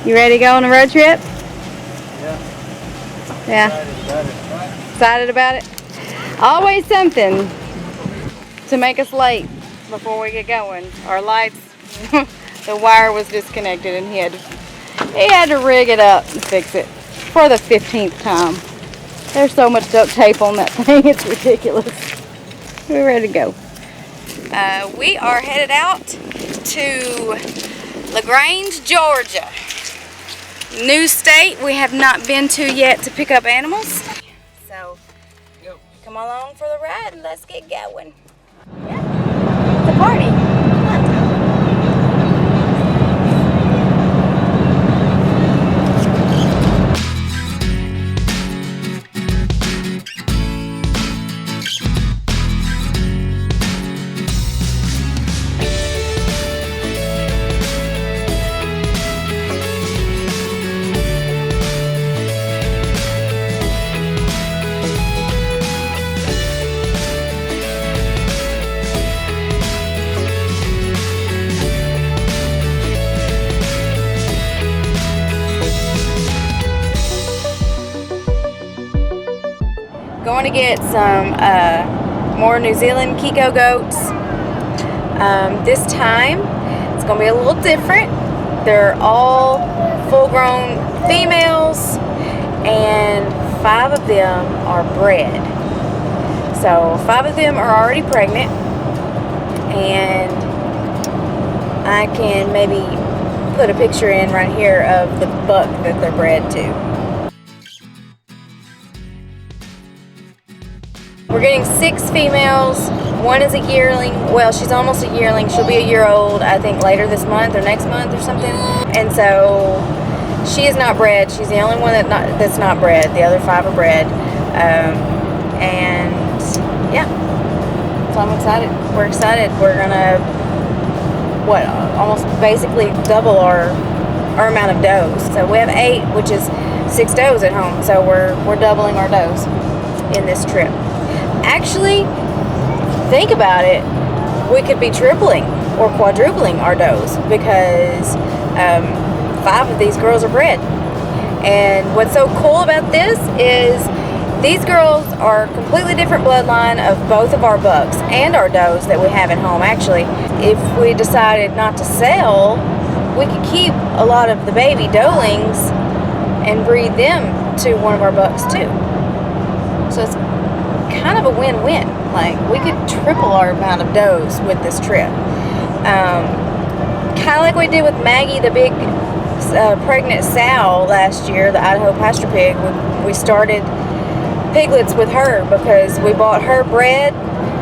You ready to go on a road trip? Yeah. Yeah. Excited about it? Always something to make us late before we get going. Our lights, the wire was disconnected and he had to rig it up and fix it for the 15th time. There's so much duct tape on that thing, it's ridiculous. We're ready to go. We are headed out to LaGrange, Georgia. New state we have not been to yet to pick up animals. So come along for the ride and let's get going. Yeah, it's a party. Going to get some more New Zealand Kiko goats. This time it's going to be a little different. They're all full-grown females and 5 of them are bred. So 5 of them are already pregnant, and I can maybe put a picture in right here of the buck that they're bred to. We're getting 6 females. 1 is a yearling. Well, she's almost a yearling. She'll be a year old, I think, later this month or next month or something. And so she is not bred. She's the only one that's not bred. The other 5 are bred. And yeah, so I'm excited. We're excited. We're gonna almost basically double our amount of does. So we have 8, which is 6 does at home. So we're doubling our does in this trip. Actually, think about it, we could be tripling or quadrupling our does because 5 of these girls are bred. And what's so cool about this is these girls are completely different bloodline of both of our bucks and our does that we have at home. Actually, if we decided not to sell, we could keep a lot of the baby doelings and breed them to one of our bucks too. So it's kind of a win-win. Like, we could triple our amount of does with this trip. Kind of like we did with Maggie, the big pregnant sow last year, the Idaho pasture pig. We started piglets with her because we bought her bred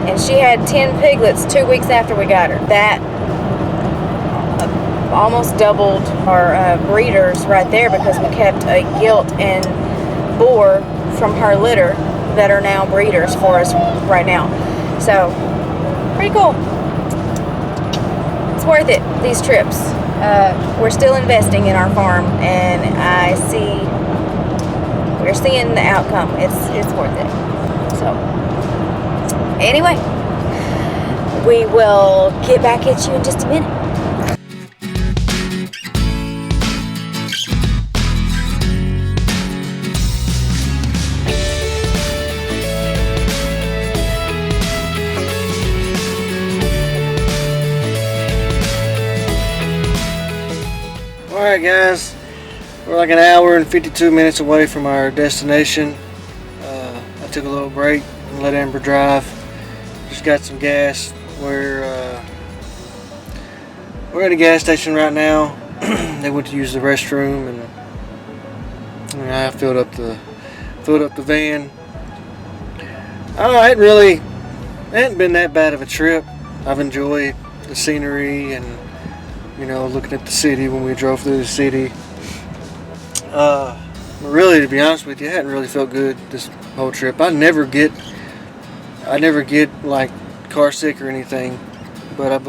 and she had 10 piglets 2 weeks after we got her. That almost doubled our breeders right there because we kept a gilt and boar from her litter that are now breeders for us right now. So, pretty cool. It's worth it, these trips. We're still investing in our farm, and we're seeing the outcome. It's worth it. So, anyway, we will get back at you in just a minute. Alright guys, we're like an hour and 52 minutes away from our destination. I took a little break and let Amber drive. Just got some gas. We're at a gas station right now. They went to use the restroom and I filled up the van. I don't know, it hadn't been that bad of a trip. I've enjoyed the scenery and looking at the city when we drove through the city. Really, to be honest with you, I hadn't really felt good this whole trip. I never get like car sick or anything, but I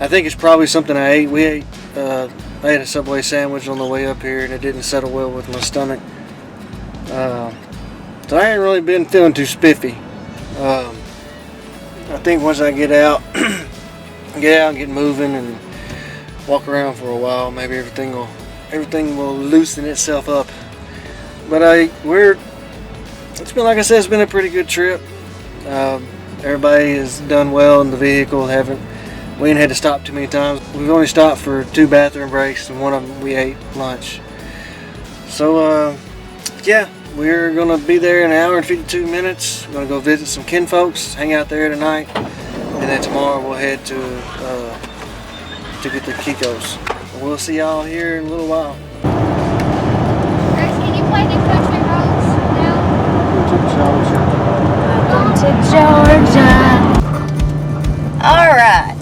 think it's probably something I ate. I ate a Subway sandwich on the way up here and it didn't settle well with my stomach. So I ain't really been feeling too spiffy. I think once I get out and get moving and walk around for a while. Maybe everything will loosen itself up. But it's been, like I said, it's been a pretty good trip. Everybody has done well in the vehicle. We ain't had to stop too many times. We've only stopped for 2 bathroom breaks, and one of them we ate lunch. So yeah, we're gonna be there in 1 hour and 52 minutes. We're gonna go visit some kinfolks, hang out there tonight, and then tomorrow we'll head to get the Kikos. We'll see y'all here in a little while. Grace, can you play the country roads now? Welcome to Georgia. All right.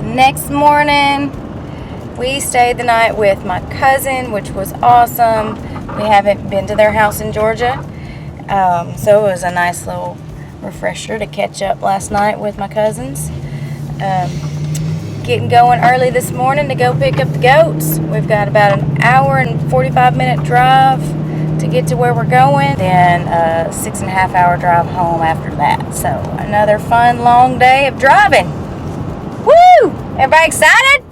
Next morning, we stayed the night with my cousin, which was awesome. We haven't been to their house in Georgia, so it was a nice little refresher to catch up last night with my cousins. Getting going early this morning to go pick up the goats. We've got about 1 hour and 45-minute drive to get to where we're going, then a 6.5 hour drive home after that. So another fun long day of driving. Woo! Everybody excited?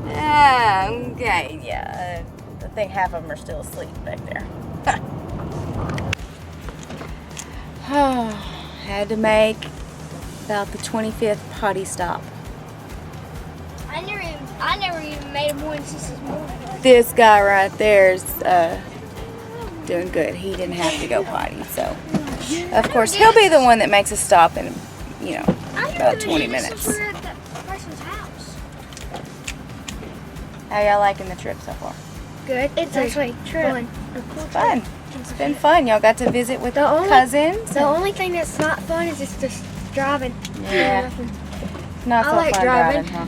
Okay, yeah. I think half of them are still asleep back there. Had to make about the 25th potty stop. I never even made a morning since this morning. This guy right there is doing good. He didn't have to go potty, so of course he'll be the one that makes a stop in, about 20 minutes. We're at that person's house. How y'all liking the trip so far? Good. It's actually fun. Fun. It's been fun. Y'all got to visit with cousins. The only thing that's not fun is just driving. Yeah. Not so I like fun driving. huh?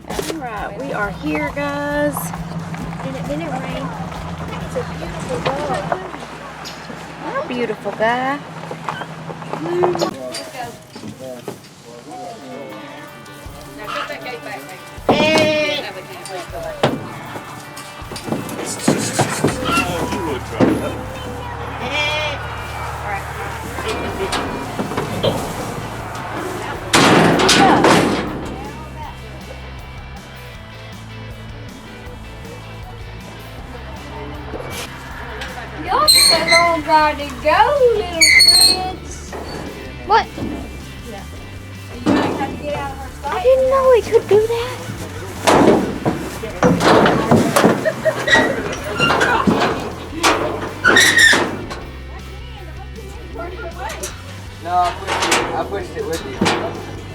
All right, we are here, guys. And it didn't rain. It's a beautiful dog. You're a beautiful guy. Y'all so long got to go, little friends. What? Yeah. You might have to get out of her sight. I didn't know we could do that. No, I pushed it with you.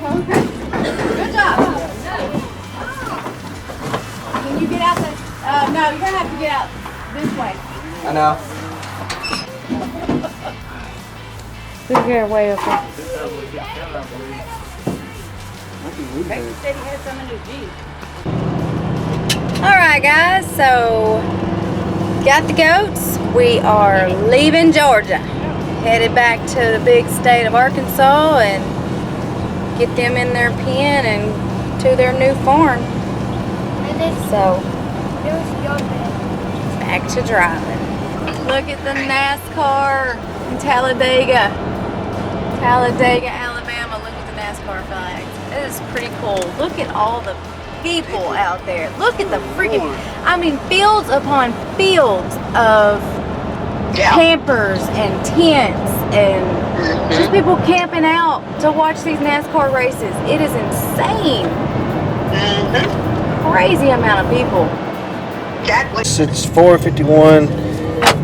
Okay. Good job. Can you get out the... no, you're going to have to get out this way. I know. Put your way over. Alright guys, so got the goats. We are leaving Georgia. Headed back to the big state of Arkansas and get them in their pen and to their new farm. And then So there was your bed. back to driving. Look at the NASCAR in Talladega, Alabama. Look at the NASCAR flags. It is pretty cool. Look at all the people out there. Look at the freaking, fields upon fields of campers and tents and just people camping out to watch these NASCAR races. It is insane. Crazy amount of people. It's 4:51,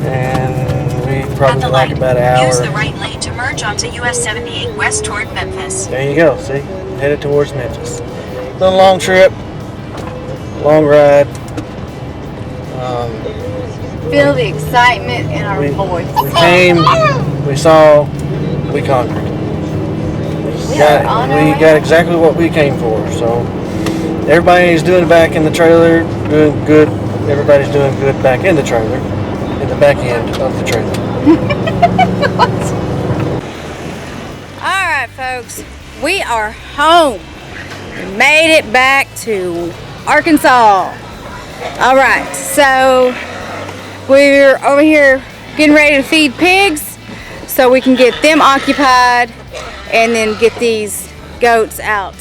and we probably like about an hour. Use the right lane to merge onto US 78 west toward Memphis. There you go. See, headed towards Memphis. It's a long trip, long ride. Feel the excitement in our voice. We came, we saw, we conquered. We got exactly what we came for. So everybody's doing it back in the trailer, doing good. Everybody's doing good back in the trailer, in the back end of the trailer. All right, folks, we are home. We made it back to Arkansas. All right, so we're over here getting ready to feed pigs so we can get them occupied and then get these goats out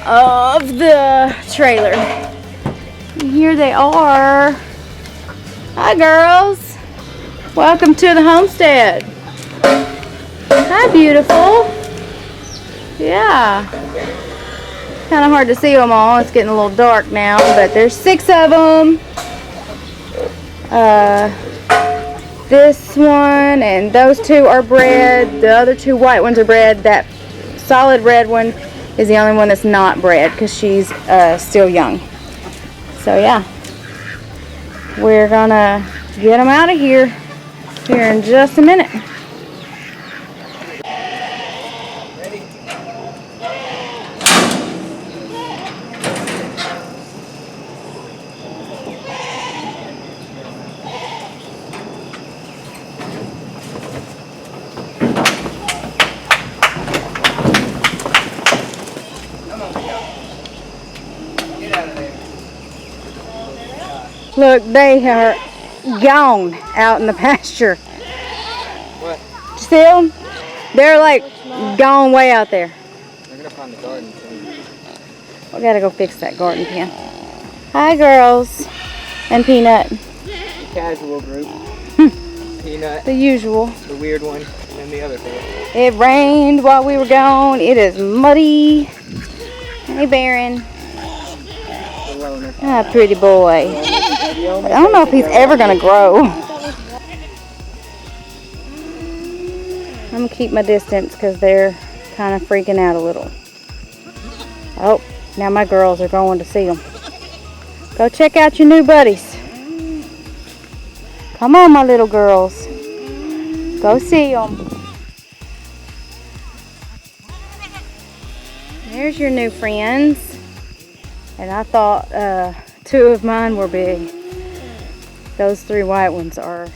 of the trailer. And here they are. Hi, girls. Welcome to the homestead. Hi, beautiful. Yeah. Kind of hard to see them all. It's getting a little dark now, but there's 6 of them. This one and those 2 are bred. The other 2 white ones are bred. That solid red one is the only one that's not bred because she's still young. So yeah, we're gonna get them out of here in just a minute. Look, they are gone out in the pasture. What? See them? They're like gone way out there. We're gonna find the garden soon. We gotta go fix that garden pen. Hi, girls. And Peanut. The casual group. Peanut, The usual. the weird one, and the other thing. It rained while we were gone. It is muddy. Hey, Baron. The loner. Ah, pretty boy. I don't know if he's ever gonna grow. I'm gonna keep my distance because they're kind of freaking out a little. Oh, now my girls are going to see them. Go check out your new buddies. Come on, my little girls. Go see them. There's your new friends. And I thought 2 of mine were big. Those 3 white ones are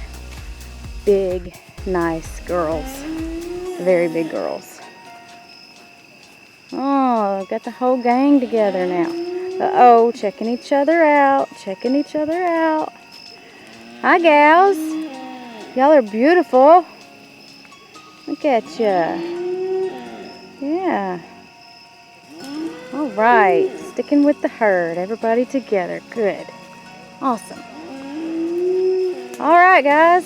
big, nice girls. Very big girls. Oh, got the whole gang together now. Uh-oh, checking each other out. Checking each other out. Hi, gals. Y'all are beautiful. Look at ya. Yeah. All right. Sticking with the herd. Everybody together. Good. Awesome. All right, guys.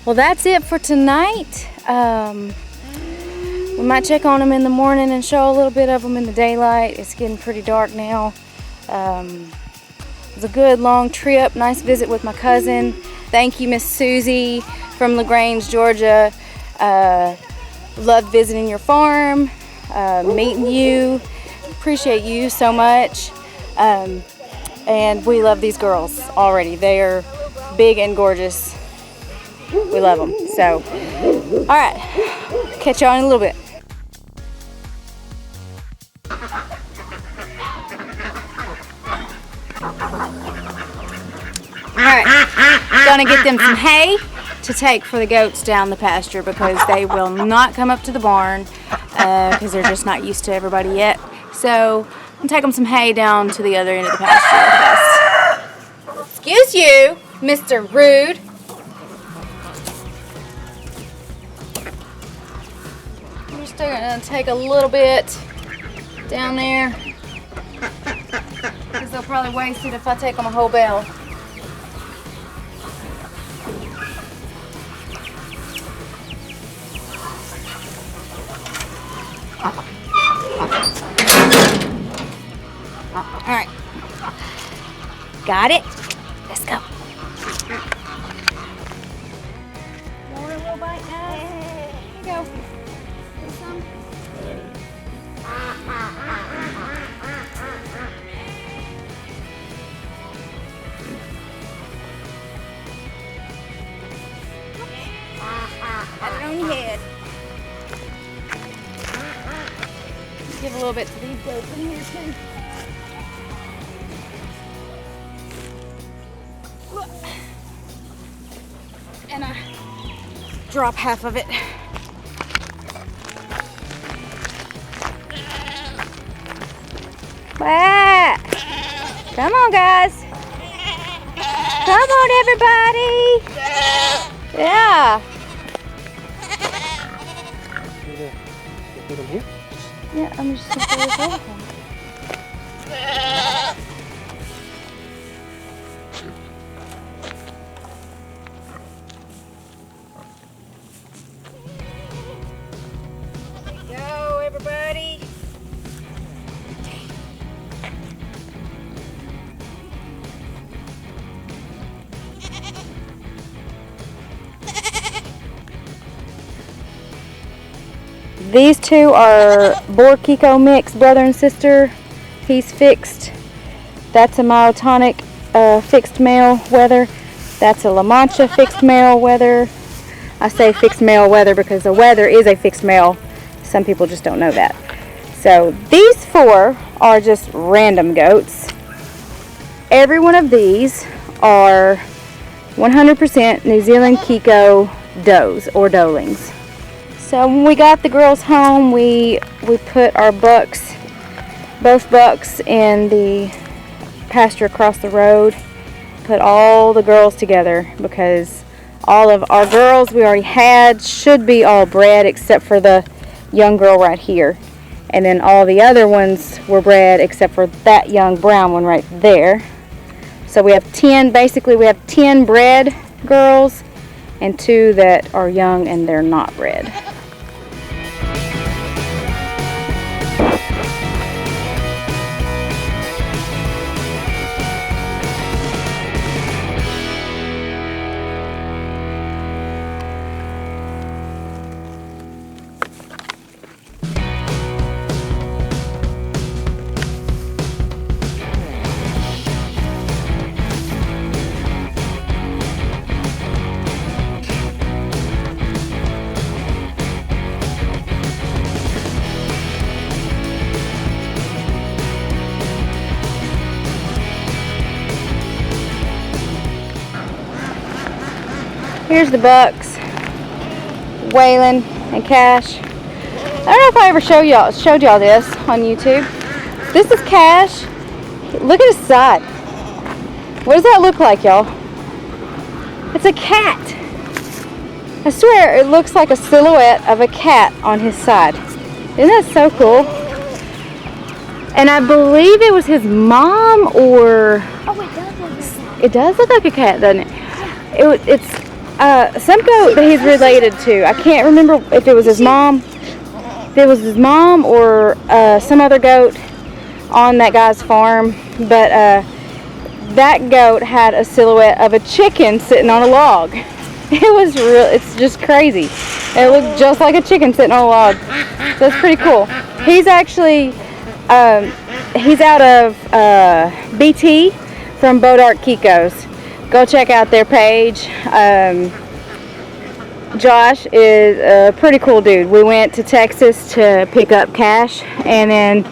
Well, that's it for tonight. We might check on them in the morning and show a little bit of them in the daylight. It's getting pretty dark now. It was a good long trip. Nice visit with my cousin. Thank you, Miss Susie from LaGrange, Georgia. Loved visiting your farm, meeting you. Appreciate you so much. And we love these girls already. They are big and gorgeous. We love them. So, all right. Catch y'all in a little bit. Alright, gonna get them some hay to take for the goats down the pasture because they will not come up to the barn because they're just not used to everybody yet. So, I'm gonna take them some hay down to the other end of the pasture. Excuse you, Mr. Rude. I'm just gonna take a little bit down there because they'll probably waste it if I take them a whole bale. All right, got it. Let's go. You want a little bite, guys? Here you go. Get some. Have it on your head. Give a little bit to these goats in here too. And I drop half of it. Wow. Come on, guys. Come on, everybody. Yeah. Put them here. Yeah, I'm just gonna throw this over. Go, everybody. These two are Boar Kiko mix, brother and sister. He's fixed. That's a myotonic fixed male wether. That's a La Mancha fixed male wether. I say fixed male wether because a wether is a fixed male. Some people just don't know that. So these four are just random goats. Every one of these are 100% New Zealand Kiko does or doelings. So when we got the girls home, we put our bucks, both bucks, in the pasture across the road. Put all the girls together because all of our girls we already had should be all bred except for the young girl right here. And then all the other ones were bred except for that young brown one right there. So we have 10, basically we have 10 bred girls and 2 that are young and they're not bred. Here's the bucks, Waylon and Cash. I don't know if I ever showed y'all this on YouTube. This is Cash. Look at his side. What does that look like, y'all? It's a cat. I swear it looks like a silhouette of a cat on his side. Isn't that so cool? And I believe it was his mom or... Oh, It does look like a cat, doesn't it? It's some goat that he's related to. I can't remember if it was his mom. If it was his mom or some other goat on that guy's farm. But that goat had a silhouette of a chicken sitting on a log. It was real. It's just crazy. It looked just like a chicken sitting on a log. So it's pretty cool. He's actually he's out of BT from Bodark Kiko's. Go check out their page. Josh is a pretty cool dude. We went to Texas to pick up Cash, and then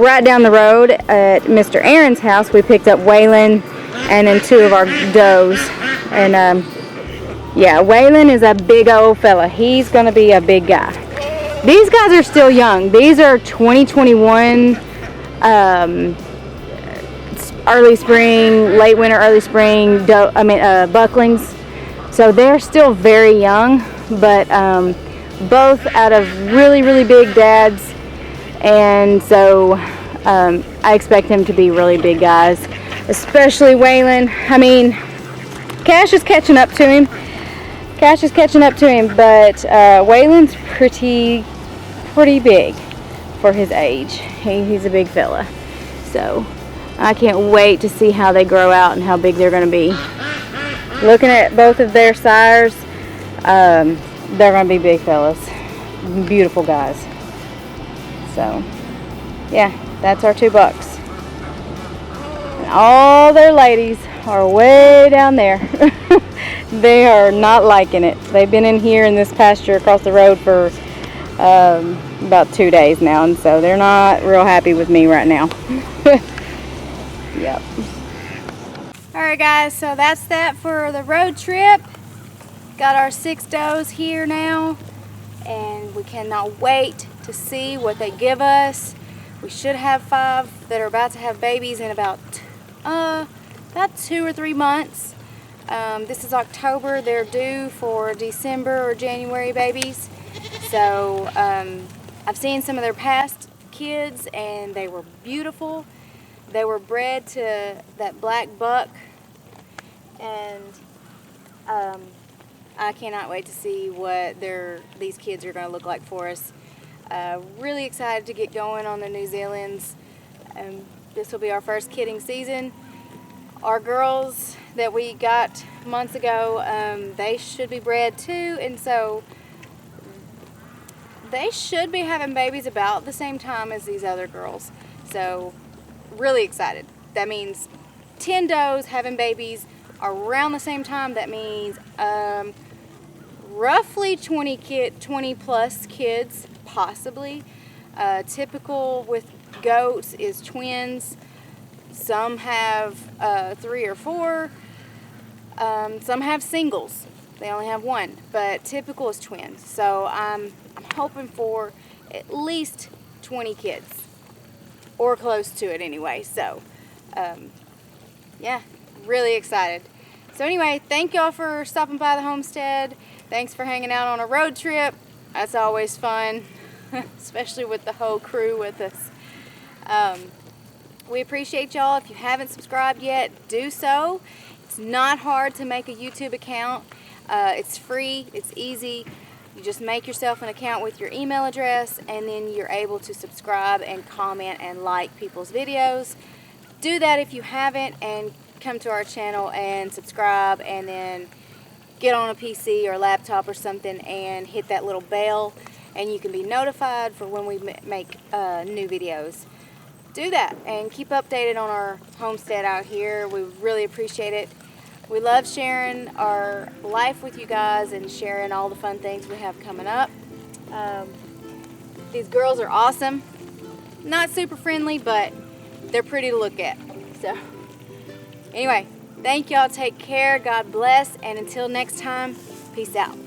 right down the road at Mr. Aaron's house, we picked up Waylon and then 2 of our does. And yeah, Waylon is a big old fella. He's gonna be a big guy. These guys are still young. These are 2021 early spring, late winter, early spring bucklings. So they're still very young, but both out of really, really big dads. And so I expect them to be really big guys, especially Waylon. I mean, Cash is catching up to him. But Waylon's pretty big for his age. He's a big fella. So I can't wait to see how they grow out and how big they're going to be. Looking at both of their sires, they're going to be big fellas. Beautiful guys. So, yeah, that's our 2 bucks. And all their ladies are way down there. They are not liking it. They've been in here in this pasture across the road for about 2 days now, and so they're not real happy with me right now. Yep. Alright guys, so that's that for the road trip. Got our 6 does here now, and we cannot wait to see what they give us. We should have 5 that are about to have babies in about 2 or 3 months. This is October. They're due for December or January babies. So I've seen some of their past kids, and they were beautiful. They were bred to that black buck, and I cannot wait to see what these kids are going to look like for us. Really excited to get going on the New Zealands. This will be our first kidding season. Our girls that we got months ago, they should be bred too, and so they should be having babies about the same time as these other girls. So really excited. That means 10 does having babies around the same time. That means roughly 20 plus kids, possibly. Typical with goats is twins. Some have 3 or 4. Some have singles. They only have 1, but typical is twins. So I'm hoping for at least 20 kids, or close to it anyway. So yeah, really excited. So anyway, thank y'all for stopping by the homestead. Thanks for hanging out on a road trip. That's always fun, especially with the whole crew with us. We appreciate y'all. If you haven't subscribed yet, do so. It's not hard to make a YouTube account. It's free, it's easy. You just make yourself an account with your email address, and then you're able to subscribe and comment and like people's videos. Do that if you haven't, and come to our channel and subscribe, and then get on a PC or laptop or something and hit that little bell, and you can be notified for when we make new videos. Do that and keep updated on our homestead out here. We really appreciate it. We love sharing our life with you guys and sharing all the fun things we have coming up. These girls are awesome. Not super friendly, but they're pretty to look at. So anyway, thank y'all. Take care. God bless. And until next time, peace out.